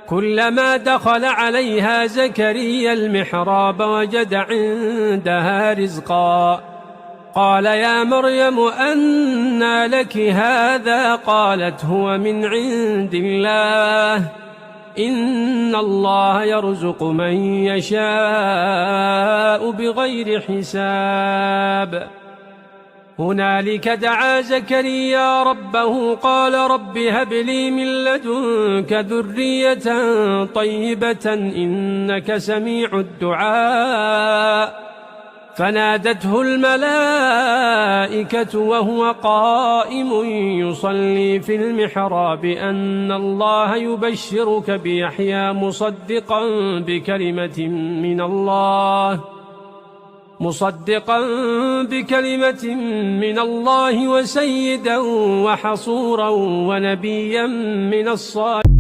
كلما دخل عليها زكريا المحراب وجد عندها رزقا قال يا مريم أنى لك هذا؟ قالت هو من عند الله إن الله يرزق من يشاء بغير حساب. هنالك دعا زكريا ربه قال رب هب لي من لدنك ذرية طيبة إنك سميع الدعاء. فنادته الملائكة وهو قائم يصلي في المحراب أن الله يبشرك بيحيى مصدقا بكلمة من الله وسيدا وحصورا ونبيا من الصالحين.